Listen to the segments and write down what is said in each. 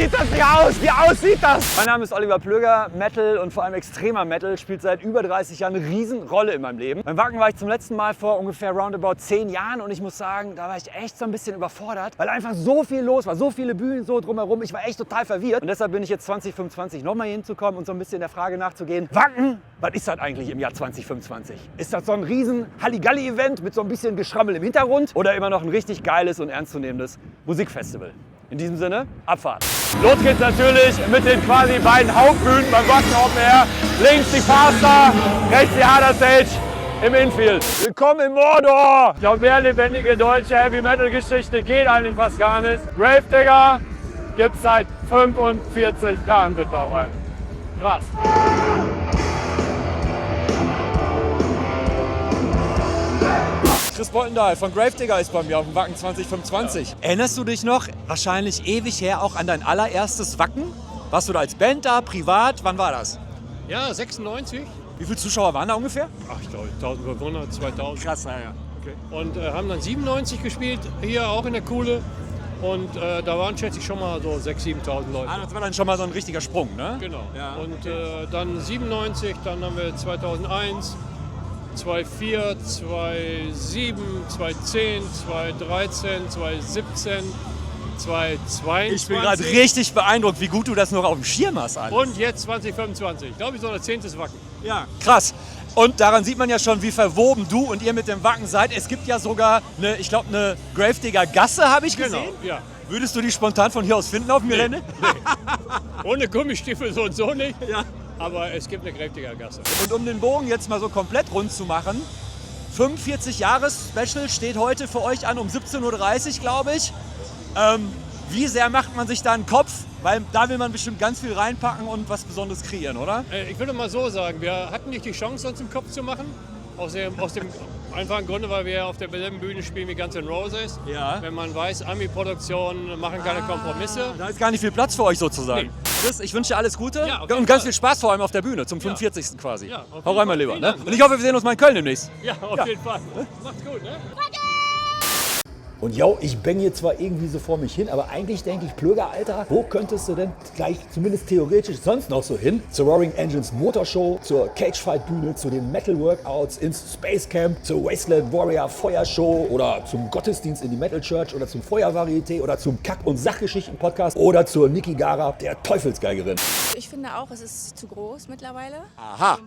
sieht das hier aus? Wie aussieht das? Mein Name ist Oliver Plöger. Metal und vor allem extremer Metal spielt seit über 30 Jahren eine Riesenrolle in meinem Leben. Beim Wacken war ich zum letzten Mal vor ungefähr roundabout 10 Jahren und ich muss sagen, da war ich echt so ein bisschen überfordert, weil einfach so viel los war, so viele Bühnen so drumherum. Ich war echt total verwirrt und deshalb bin ich jetzt 2025 nochmal hinzukommen und so ein bisschen der Frage nachzugehen, Wacken, was ist das eigentlich im Jahr 2025? Ist das so ein riesen Halligalli-Event mit so ein bisschen Geschrammel im Hintergrund oder immer noch ein richtig geiles und ernstzunehmendes Musikfestival? In diesem Sinne, Abfahrt. Los geht's natürlich mit den quasi beiden Hauptbühnen beim Wacken Open Air. Links die Faster, rechts die Harder Stage im Infield. Willkommen im Mordor! Ich glaube, mehr lebendige deutsche Heavy-Metal-Geschichte geht eigentlich fast gar nicht. Gravedigger gibt's seit 45 Jahren mittlerweile. Krass. Chris Boltendahl von Gravedigger ist bei mir auf dem Wacken 2025. Erinnerst du dich noch, wahrscheinlich ewig her, auch an dein allererstes Wacken? Warst du da als Band da, privat? Wann war das? Ja, 96. Wie viele Zuschauer waren da ungefähr? Ach, ich glaube 1500, 2000. Krass, ja. Okay. Und haben dann 97 gespielt, hier auch in der Kuhle. Und da waren, schätze ich, schon mal so 6.000, 7.000 Leute. Ah, das war dann schon mal so ein richtiger Sprung, ne? Genau. Ja, und dann 97, dann haben wir 2001, 2004, 2007, 2010, 2013, 2017, 2022. Ich bin gerade richtig beeindruckt, wie gut du das noch auf dem Schirm hast. Alles. Und jetzt 2025. Ich glaube, ich soll das 10. Wacken. Ja, krass. Und daran sieht man ja schon, wie verwoben du und ihr mit dem Wacken seid. Es gibt ja sogar eine Gravedigger Gasse, habe ich gesehen. Genau, ja. Würdest du die spontan von hier aus finden auf dem Gelände? Nee. Ohne Gummistiefel so und so nicht. Ja. Aber es gibt eine Gravedigger Gasse. Und um den Bogen jetzt mal so komplett rund zu machen, 45-Jahres-Special steht heute für euch an um 17.30 Uhr, glaube ich. Wie sehr macht man sich da einen Kopf? Weil da will man bestimmt ganz viel reinpacken und was Besonderes kreieren, oder? Ich würde mal so sagen, wir hatten nicht die Chance, uns einen Kopf zu machen. Aus dem einfachen Grunde, weil wir auf derselben Bühne spielen wie Guns N' Roses. Ja. Wenn man weiß, Ami-Produktionen machen keine Kompromisse. Da ist gar nicht viel Platz für euch sozusagen. Nee. Chris, ich wünsche dir alles Gute Ja, auf jeden und ganz Fall. viel Spaß vor allem auf der Bühne zum 45. quasi. Ja, auf jeden Hau rein, mein Fall. Lieber. Vielen Ne? Dank, Und ich hoffe, wir sehen uns mal in Köln demnächst. Ja, auf jeden Fall. Macht's gut, ne? Und yo, ich bang hier zwar irgendwie so vor mich hin, aber eigentlich denke ich, Plöger, Alter, wo könntest du denn gleich zumindest theoretisch sonst noch so hin? Zur Roaring Engines Motorshow, zur Cagefight-Bühne, zu den Metal-Workouts, ins Space Camp, zur Wasteland Warrior Feuershow oder zum Gottesdienst in die Metal Church oder zum Feuervarieté oder zum Kack- und Sachgeschichten-Podcast oder zur Niki Gara, der Teufelsgeigerin. Ich finde auch, es ist zu groß mittlerweile. Aha.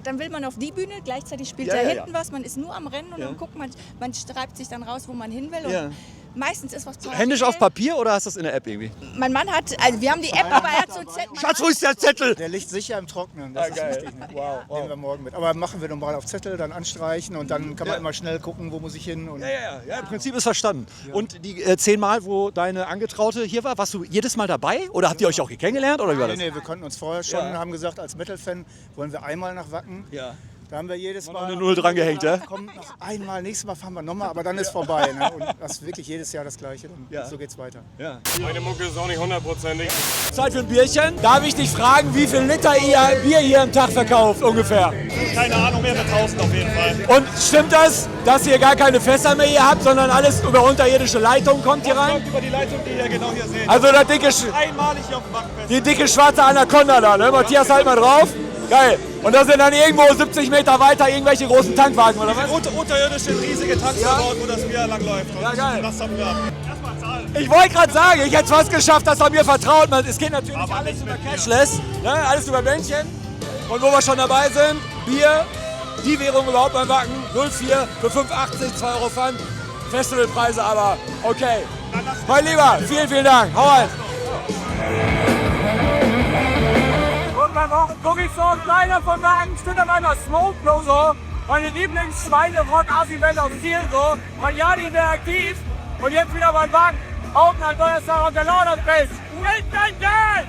Dann will man auf die Bühne, gleichzeitig spielt Ja, da ja, hinten was, man ist nur am Rennen und dann guckt man schreibt sich dann raus, wo man hin will. Ja. Und meistens ist was parallel. Händisch auf Papier oder hast du das in der App irgendwie? Mein Mann hat, also wir haben die App, aber er hat so ein Zettel. Schatz, wo ist der Zettel? Der liegt sicher im Trocknen, das ist geil. wichtig. Ne? Nehmen wir morgen mit. Aber machen wir normal auf Zettel, dann anstreichen und dann kann man immer schnell gucken, wo muss ich hin. Und Ja, im Prinzip ist verstanden. Und die 10 Mal, wo deine Angetraute hier war, warst du jedes Mal dabei? Oder habt ihr euch auch hier kennengelernt? Oder wie war das? Nee, wir konnten uns vorher schon, Ja. haben gesagt, als Metal-Fan wollen wir einmal nach Wacken. Ja. Da haben wir jedes Mal eine Null dran gehängt, ja? Komm, noch einmal, nächstes Mal fahren wir nochmal, aber dann ist vorbei. Ne? Und das ist wirklich jedes Jahr das Gleiche. Und Ja. so geht's weiter. Ja. Meine Mucke ist auch nicht hundertprozentig. Zeit für ein Bierchen. Darf ich dich fragen, wie viel Liter ihr Bier hier am Tag verkauft ungefähr? Keine Ahnung, mehr mit 1000 auf jeden Fall. Und stimmt das, dass ihr gar keine Fässer mehr hier habt, sondern alles über unterirdische Leitungen kommt hier rein? Über die Leitung, die ihr genau hier seht. Also der Einmalig hier auf dem Wackenfest. die dicke schwarze Anaconda da, ne? Matthias, halt mal drauf. Geil. Und da sind dann irgendwo 70 Meter weiter irgendwelche großen Tankwagen, oder was? Unterirdisch riesige Tanks gebaut, wo das Bier langläuft. Und Ja, geil. Das haben wir ab. Erstmal zahlen. Ich wollte gerade sagen, ich hätte es fast geschafft, dass er mir vertraut. Es geht natürlich Aber alles nicht über mit mir. Cashless, ne? Alles über Bändchen. Und wo wir schon dabei sind, Bier, die Währung überhaupt beim Wacken, 0,4 für 5,80, 2 Euro Pfand. Festivalpreise aber, okay. Mein Lieber, vielen, vielen Dank. Hau rein. Und beim Wochen gucke ich so, kleiner von Wacken, steht an meiner Smoke-Logo. Meine Lieblings-Schweine-Rock-Assi-Band aus Kiel so. Mein Jadi wäre aktiv. Und jetzt wieder beim Wacken. Open an Donnerstag und der Lauderfest. With the dead!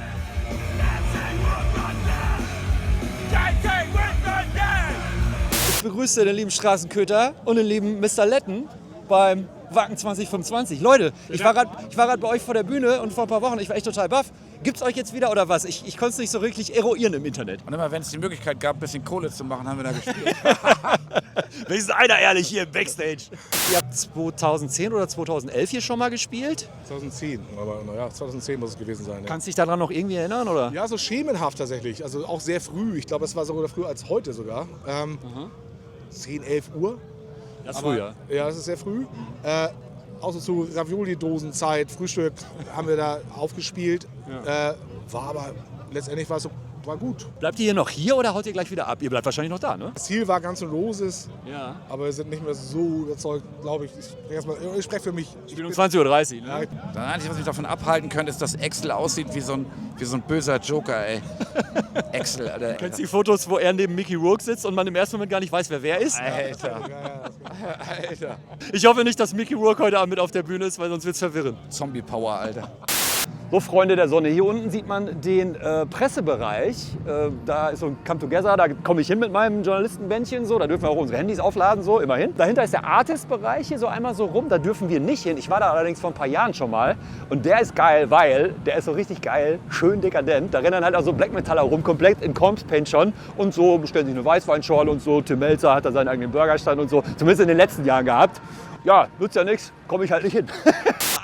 Ich begrüße den lieben Straßenköter und den lieben Mr. Letten beim Wacken 2025. Leute, ich war gerade bei euch vor der Bühne und vor ein paar Wochen, ich war echt total baff. Gibt's euch jetzt wieder oder was? Ich konnte es nicht so wirklich eruieren im Internet. Und immer wenn es die Möglichkeit gab, ein bisschen Kohle zu machen, haben wir da gespielt. Wenigstens einer ehrlich hier im Backstage. Ihr habt 2010 oder 2011 hier schon mal gespielt? 2010, aber naja, 2010 muss es gewesen sein. Ja. Kannst du dich daran noch irgendwie erinnern, oder? Ja, so schemenhaft tatsächlich. Also auch sehr früh. Ich glaube, es war sogar früher als heute sogar. 10, 11 Uhr. Das ist früher. Ja, das ist sehr früh. Auch so zu Ravioli-Dosenzeit, Frühstück haben wir da aufgespielt. War aber letztendlich war gut. Bleibt ihr hier noch hier oder haut ihr gleich wieder ab? Ihr bleibt wahrscheinlich noch da, ne? Das Ziel war Guns N' Roses, Ja. aber wir sind nicht mehr so überzeugt, glaube ich. Ich spreche für mich. Spielen um 20.30 Uhr, ne? Das Einzige, was mich davon abhalten könnte, ist, dass Axel aussieht wie so ein böser Joker, ey. Axel, Alter. Kennst du die Fotos, wo er neben Mickey Rourke sitzt und man im ersten Moment gar nicht weiß, wer ist? Alter. Alter. Ich hoffe nicht, dass Mickey Rourke heute Abend mit auf der Bühne ist, weil sonst wird's verwirrend. Zombie-Power, Alter. So, Freunde der Sonne, hier unten sieht man den Pressebereich. Da ist so ein Come Together, da komme ich hin mit meinem Journalistenbändchen. So. Da dürfen wir auch unsere Handys aufladen, so immerhin. Dahinter ist der Artist-Bereich hier so einmal so rum. Da dürfen wir nicht hin. Ich war da allerdings vor ein paar Jahren schon mal. Und der ist geil, weil der ist so richtig geil, schön dekadent. Da rennen halt auch so Black Metaller rum, komplett in Corpse Paint schon. Und so bestellen sich eine Weißweinschorle und so. Tim Melzer hat da seinen eigenen Burgerstand und so. Zumindest in den letzten Jahren gehabt. Ja, nutzt ja nichts, komme ich halt nicht hin.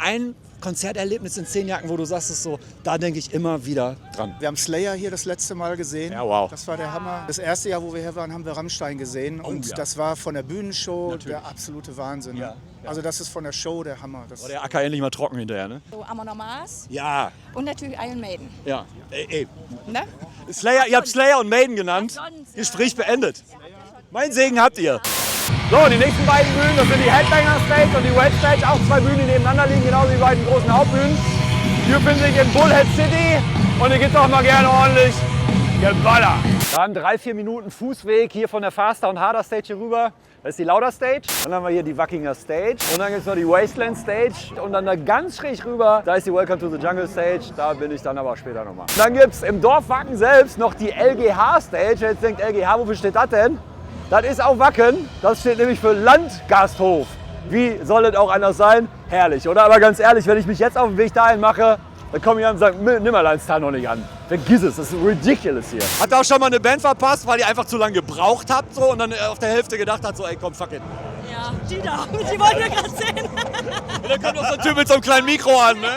Ein Konzerterlebnis in 10 Jahren, wo du sagst, es so, da denke ich immer wieder dran. Wir haben Slayer hier das letzte Mal gesehen. Ja, wow. Das war der Hammer. Das erste Jahr, wo wir hier waren, haben wir Rammstein gesehen. Und ja. das war von der Bühnenshow der absolute Wahnsinn. Ja, ja. Also das ist von der Show der Hammer. War der Acker endlich mal trocken hinterher, ne? So Amon Amarth Ja, und natürlich Iron Maiden. ja. Ey. Ne? Slayer, ihr habt Slayer und Maiden genannt. Sonst, Gespräch beendet. Mein Segen habt ihr. So, die nächsten beiden Bühnen, das sind die Headbanger Stage und die Wedge Stage. Auch 2 Bühnen, die nebeneinander liegen, genauso wie die beiden großen Hauptbühnen. Die befinden sich in Bullhead City und hier geht's auch mal gerne ordentlich Geballer. Wir haben 3-4 Minuten Fußweg hier von der Faster und Harder Stage hier rüber. Das ist die Lauder Stage. Dann haben wir hier die Wackinger Stage. Und dann gibt es noch die Wasteland Stage. Und dann da ganz schräg rüber, da ist die Welcome to the Jungle Stage. Da bin ich dann aber später nochmal. Dann gibt es im Dorf Wacken selbst noch die LGH Stage. Jetzt denkt LGH, wofür steht das denn? Das ist auch Wacken. Das steht nämlich für Landgasthof. Wie soll es auch anders sein? Herrlich, oder? Aber ganz ehrlich, wenn ich mich jetzt auf den Weg dahin mache, dann komme ich am St. Nimmerleinstag noch nicht an. Vergiss es, das ist ridiculous hier. Habt ihr auch schon mal eine Band verpasst, weil ihr einfach zu lange gebraucht habt so, und dann auf der Hälfte gedacht habt, so ey komm, fuck it. Ja, die da, die wollen wir gerade sehen. Und dann kommt noch so ein Typ mit so einem kleinen Mikro an, ne?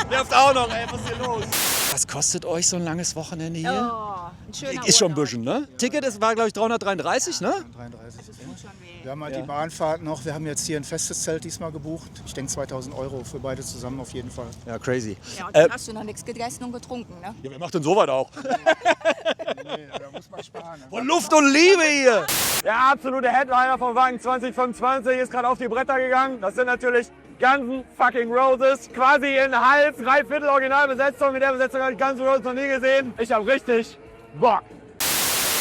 Nervt auch noch, ey, was ist hier los? Was kostet euch so ein langes Wochenende hier? Oh, ein schöner Ist schon ein Urlaub. bisschen, ne? Ticket war, glaube ich, 333, ne? 33. Wir haben halt die Bahnfahrt noch. Wir haben jetzt hier ein festes Zelt diesmal gebucht. Ich denke 2.000 € für beide zusammen auf jeden Fall. Ja, crazy. Ja, und dann hast du noch nichts gegessen und getrunken, ne? Ja, wer macht denn sowas auch? Nee, da muss man sparen. Ne? Von Luft und Liebe hier! Der absolute Headliner von Wacken 2025 ist gerade auf die Bretter gegangen. Das sind natürlich Guns N' fucking Roses. Quasi in halb, 3/4 Originalbesetzung. Mit der Besetzung habe ich Guns N' Roses noch nie gesehen. Ich habe richtig Bock.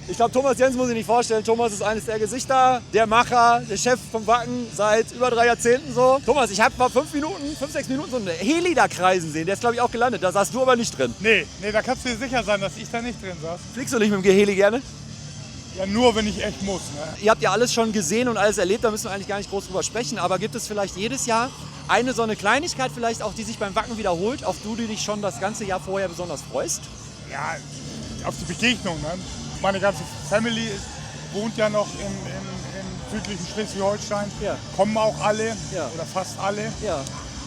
Ich glaube, Thomas Jens muss ich nicht vorstellen. Thomas ist eines der Gesichter, der Macher, der Chef vom Wacken seit über 3 Jahrzehnten so. Thomas, ich habe vor 5, 6 Minuten so einen Heli da kreisen sehen. Der ist, glaube ich, auch gelandet. Da saßt du aber nicht drin. Nee, da kannst du dir sicher sein, dass ich da nicht drin saß. Fliegst du nicht mit dem Heli gerne? Ja, nur wenn ich echt muss. Ne? Ihr habt ja alles schon gesehen und alles erlebt, da müssen wir eigentlich gar nicht groß drüber sprechen. Aber gibt es vielleicht jedes Jahr eine so eine Kleinigkeit vielleicht auch, die sich beim Wacken wiederholt, auf die du dich schon das ganze Jahr vorher besonders freust? Ja, auf die Begegnung. Ne? Meine ganze Family wohnt ja noch in südlichen Schleswig-Holstein. Ja. Kommen auch alle Ja. oder fast alle. Ja.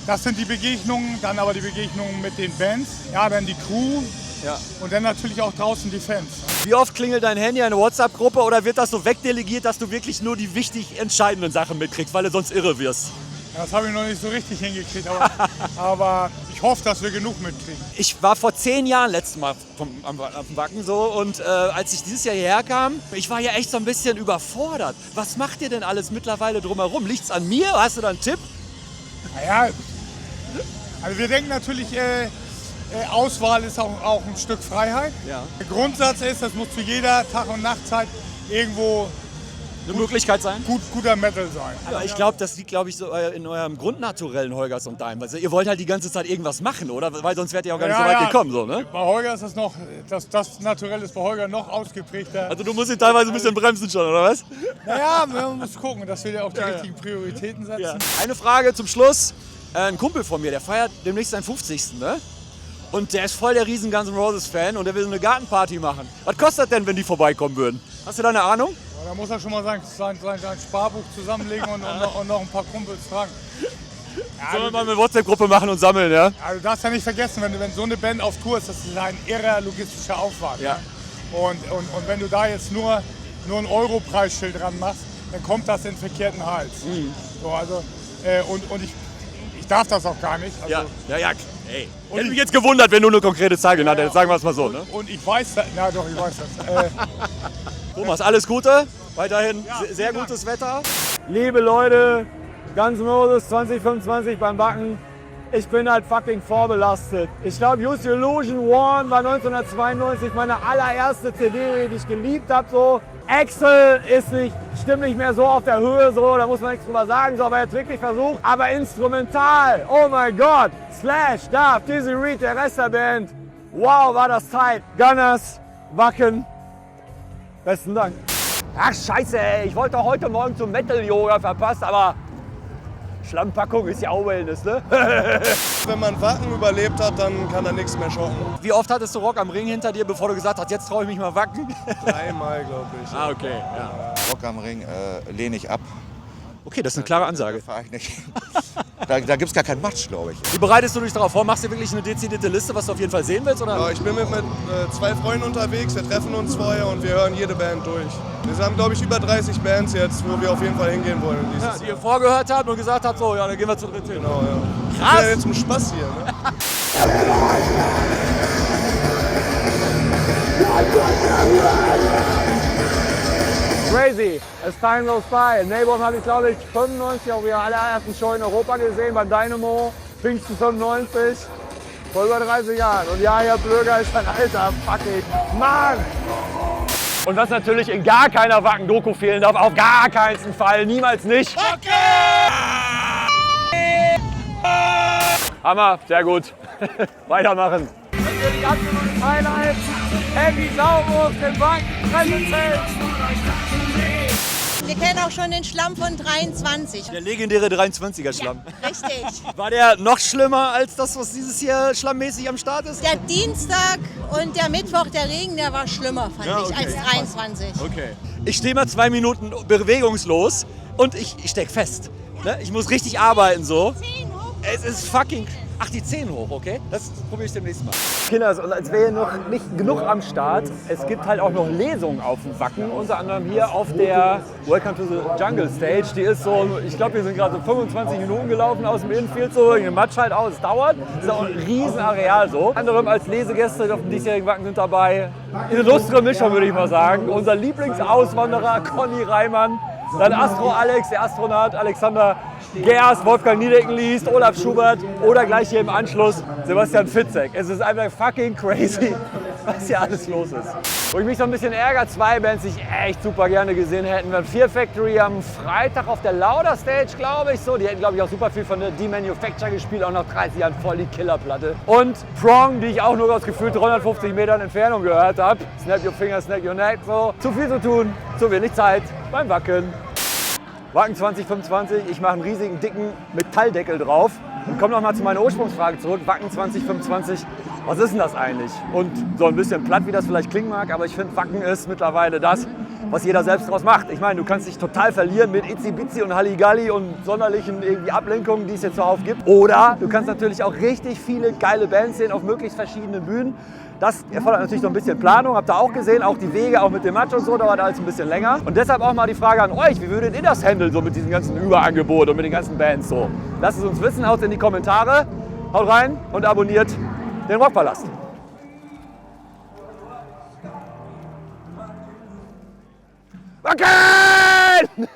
Das sind die Begegnungen, dann aber die Begegnungen mit den Bands. Ja, dann die Crew Ja. und dann natürlich auch draußen die Fans. Wie oft klingelt dein Handy in eine WhatsApp-Gruppe oder wird das so wegdelegiert, dass du wirklich nur die wichtig entscheidenden Sachen mitkriegst, weil du sonst irre wirst? Ja, das habe ich noch nicht so richtig hingekriegt, aber ich hoffe, dass wir genug mitkriegen. Ich war vor 10 Jahren letztes Mal am Wacken so und als ich dieses Jahr hierher kam, ich war ja echt so ein bisschen überfordert. Was macht ihr denn alles mittlerweile drumherum? Liegt's an mir? Hast du da einen Tipp? Naja, also wir denken natürlich, Auswahl ist auch ein Stück Freiheit. Ja. Der Grundsatz ist, das muss zu jeder Tag- und Nachtzeit irgendwo Eine Möglichkeit sein? guter Metal sein. Ja, ich glaube, das liegt, glaube ich, so in eurem grundnaturellen Holgers und Daim. Also ihr wollt halt die ganze Zeit irgendwas machen, oder? Weil sonst wärt ihr auch gar nicht so weit gekommen, so, ne? Bei Holger ist das noch, das Naturell ist bei Holger noch ausgeprägter. Also du musst ihn teilweise ein bisschen bremsen schon, oder was? Naja, man muss gucken, dass wir auch die richtigen Prioritäten setzen. Ja. Eine Frage zum Schluss. Ein Kumpel von mir, der feiert demnächst seinen 50. Ne? Und der ist voll der riesen Guns N' Roses Fan und der will so eine Gartenparty machen. Was kostet denn, wenn die vorbeikommen würden? Hast du da eine Ahnung? Da muss er schon mal sein Sparbuch zusammenlegen und noch ein paar Kumpels fragen. Ja, Sollen wir mal eine WhatsApp-Gruppe machen und sammeln, ja? Ja, du darfst ja nicht vergessen, wenn so eine Band auf Tour ist, das ist ein irrer logistischer Aufwand. Ja. Und wenn du da jetzt nur ein Euro-Preisschild dran machst, dann kommt das in den verkehrten Hals. So, also, und ich darf das auch gar nicht. Also, Ja. Ey. Hätte mich jetzt gewundert, wenn du eine konkrete Zahl genannt hättest, sagen wir es mal so. Ne? Und ich weiß das. Na doch, ich weiß das. Thomas, alles Gute. Weiterhin sehr gutes Wetter. Liebe Leute, Guns N' Roses 2025 beim Backen. Ich bin halt fucking vorbelastet. Ich glaube, Use Your Illusion One war 1992 meine allererste CD, die ich geliebt habe. So. Axl stimmt nicht mehr so auf der Höhe, so, da muss man nichts drüber sagen, so, aber jetzt wirklich versucht. Aber instrumental, oh mein Gott, Slash, Duff, Dizzy Reed, der Rest der Band. Wow, war das tight. Gunners, Wacken, besten Dank. Ach scheiße, ey, ich wollte heute Morgen zum Metal-Yoga verpasst, aber Schlammpackung ist ja auch Wellness, ne? Wenn man Wacken überlebt hat, dann kann da nichts mehr schocken. Wie oft hattest du Rock am Ring hinter dir, bevor du gesagt hast, jetzt traue ich mich mal Wacken? 3-mal, glaube ich. Ah, okay. Ja. Rock am Ring lehne ich ab. Okay, das ist eine klare Ansage. Fahr ich nicht. Da gibt es gar keinen Match, glaube ich. Wie bereitest du dich darauf vor? Machst du wirklich eine dezidierte Liste, was du auf jeden Fall sehen willst? Oder? Ja, ich bin mit 2 Freunden unterwegs, wir treffen uns vorher und wir hören jede Band durch. Wir haben, glaube ich, über 30 Bands jetzt, wo wir auf jeden Fall hingehen wollen. Die ihr vorgehört habt und gesagt habt, so, ja, dann gehen wir zu dritt hin. Genau, ja. Krass! Das ist ja jetzt zum Spaß hier, ne? Crazy, as time goes by. Neighborhood habe ich, glaube ich, 95 auf ihrer allerersten Show in Europa gesehen, beim Dynamo, Pfingsten 95, vor über 30 Jahren. Und ja, Herr Blöger ist ein alter fucking Mann! Und was natürlich in gar keiner Wacken-Doku fehlen darf, auf gar keinen Fall, niemals nicht. Wacken! Hammer, sehr gut. Weitermachen. Natürlich absolutes Highlight. Heavy Saurus, den Wacken, Pressezelt. Wir kennen auch schon den Schlamm von 23. Der legendäre 23er-Schlamm. Ja, richtig. War der noch schlimmer als das, was dieses Jahr schlammmäßig am Start ist? Der Dienstag und der Mittwoch, der Regen, der war schlimmer, fand ich, als 23. Okay. Ich stehe mal 2 Minuten bewegungslos und ich stecke fest. Ne? Ich muss richtig arbeiten so. Es ist fucking... Ach, die 10 hoch, okay? Das probiere ich demnächst mal. Kinders, und als wäre noch nicht genug am Start, es gibt halt auch noch Lesungen auf dem Wacken. Unter anderem hier auf der Welcome to the Jungle Stage. Die ist so, ich glaube, wir sind gerade so 25 Minuten gelaufen aus dem Infield, so in den Matsch halt aus. Es dauert. Das ist auch ein Riesenareal so. Unter anderem als Lesegäste auf dem diesjährigen Wacken sind dabei. Eine lustre Mischung, würde ich mal sagen. Unser Lieblingsauswanderer Conny Reimann. Dann Astro Alex, der Astronaut, Alexander Gerst, Wolfgang Niedecken liest, Olaf Schubert oder gleich hier im Anschluss Sebastian Fitzek. Es ist einfach fucking crazy, was hier alles los ist. Wo ich mich so ein bisschen ärgere, 2 Bands, die ich echt super gerne gesehen hätten, wären Fear Factory am Freitag auf der Lauder Stage, glaube ich. So, die hätten, glaube ich, auch super viel von der D-Manufacture gespielt, auch nach 30 Jahren voll die Killerplatte. Und Prong, die ich auch nur aus gefühlt 350 Metern Entfernung gehört habe. Snap your finger, snap your neck. So, zu viel zu tun, zu wenig Zeit beim Wacken. Wacken 2025, ich mache einen riesigen, dicken Metalldeckel drauf und komme nochmal zu meiner Ursprungsfrage zurück. Wacken 2025, was ist denn das eigentlich? Und so ein bisschen platt, wie das vielleicht klingen mag, aber ich finde, Wacken ist mittlerweile das, was jeder selbst draus macht. Ich meine, du kannst dich total verlieren mit Itzi Bitzi und Halligalli und sonderlichen irgendwie Ablenkungen, die es jetzt zuhauf gibt. Oder du kannst natürlich auch richtig viele geile Bands sehen auf möglichst verschiedenen Bühnen. Das erfordert natürlich noch ein bisschen Planung, habt ihr auch gesehen, auch die Wege, auch mit dem Match und so, dauert alles ein bisschen länger. Und deshalb auch mal die Frage an euch, wie würdet ihr das handeln, so mit diesem ganzen Überangebot und mit den ganzen Bands so? Lasst es uns wissen, haut in die Kommentare, haut rein und abonniert den Rockpalast. Wacken!